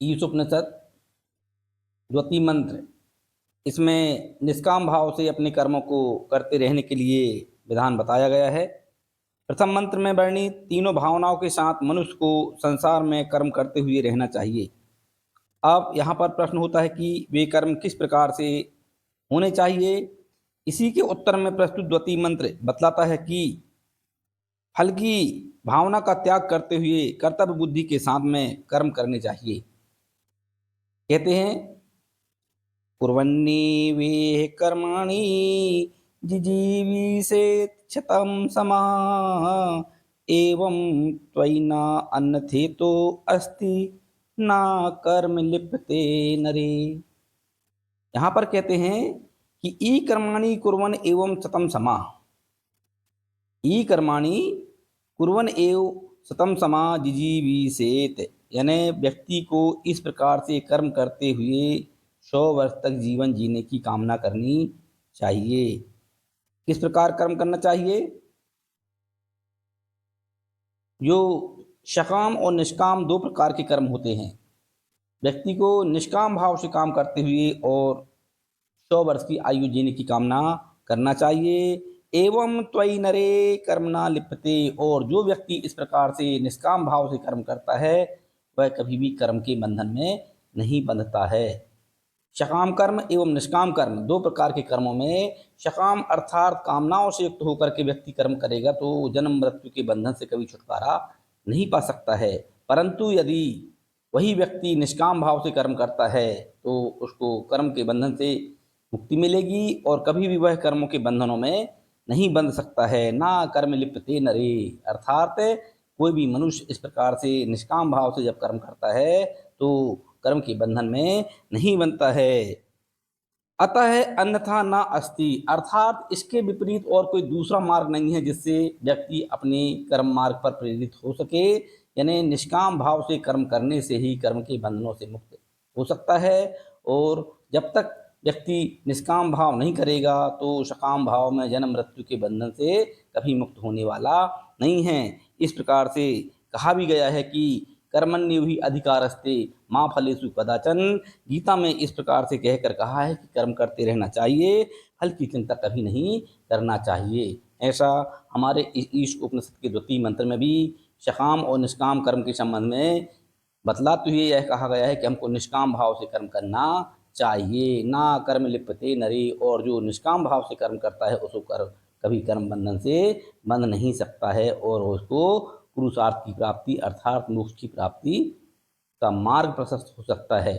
ईशोपनिषद द्वितीय मंत्र, इसमें निष्काम भाव से अपने कर्मों को करते रहने के लिए विधान बताया गया है। प्रथम मंत्र में वर्णित तीनों भावनाओं के साथ मनुष्य को संसार में कर्म करते हुए रहना चाहिए। अब यहाँ पर प्रश्न होता है कि वे कर्म किस प्रकार से होने चाहिए। इसी के उत्तर में प्रस्तुत द्वितीय मंत्र बतलाता है कि फल की भावना का त्याग करते हुए कर्तव्य बुद्धि के साथ में कर्म करने चाहिए। कहते हैं, कुर्वन्नेवेह कर्माणि जिजीविषेत् शतं समाः एवं त्वयि न अन्यथेतो अस्ति न कर्म लिप्यते नरे। यहाँ पर कहते हैं कि ई कर्माणि कुर्वन् एवं शतं समाः, ई कर्माणि कुर्वन् एव शतं समाः जिजीविषेत्, यानी व्यक्ति को इस प्रकार से कर्म करते हुए 100 वर्ष तक जीवन जीने की कामना करनी चाहिए। किस प्रकार कर्म करना चाहिए? जो सकाम और निष्काम दो प्रकार के कर्म होते हैं। व्यक्ति को निष्काम भाव से काम करते हुए और 100 वर्ष की आयु जीने की कामना करना चाहिए। एवं त्वयि नरे कर्मणा लिप्यते, और जो व्यक्ति इस प्रकार से निष्काम भाव से कर्म करता है वह कभी भी कर्म के बंधन में नहीं बंधता है। सकाम कर्म एवं निष्काम कर्म दो प्रकार के कर्मों में सकाम अर्थात कामनाओं से युक्त होकर के व्यक्ति कर्म करेगा तो जन्म मृत्यु के बंधन से कभी छुटकारा नहीं पा सकता है। परंतु यदि वही व्यक्ति निष्काम भाव से कर्म करता है तो उसको कर्म के बंधन से मुक्ति मिलेगी और कभी भी वह कर्मों के बंधनों में नहीं बंध सकता है। ना कर्म लिप्यते नरे, अर्थात कोई भी मनुष्य इस प्रकार से निष्काम भाव से जब कर्म करता है तो कर्म के बंधन में नहीं बनता है। अतः अन्यथा न अस्ति, अर्थात इसके विपरीत और कोई दूसरा मार्ग नहीं है जिससे व्यक्ति अपने कर्म मार्ग पर प्रेरित हो सके। यानी निष्काम भाव से कर्म करने से ही कर्म के बंधनों से मुक्त हो सकता है। और जब तक व्यक्ति निष्काम भाव नहीं करेगा तो सकाम भाव में जन्म मृत्यु के बंधन से कभी मुक्त होने वाला नहीं है। इस प्रकार से कहा भी गया है कि कर्मण्येव हि अधिकारस्ते माँ फलेषु कदाचन। गीता में इस प्रकार से कहकर कहा है कि कर्म करते रहना चाहिए, फल की चिंता कभी नहीं करना चाहिए। ऐसा हमारे इस ईश उपनिषद के द्वितीय मंत्र में भी सकाम और निष्काम कर्म के संबंध में बतलाते हुए यह कहा गया है कि हमको निष्काम भाव से कर्म करना चाहिए। ना कर्म लिप्यते नरे, और जो निष्काम भाव से कर्म करता है उसको कभी कर्म बंधन से बंध नहीं सकता है और उसको पुरुषार्थ की प्राप्ति अर्थात मोक्ष की प्राप्ति का मार्ग प्रशस्त हो सकता है।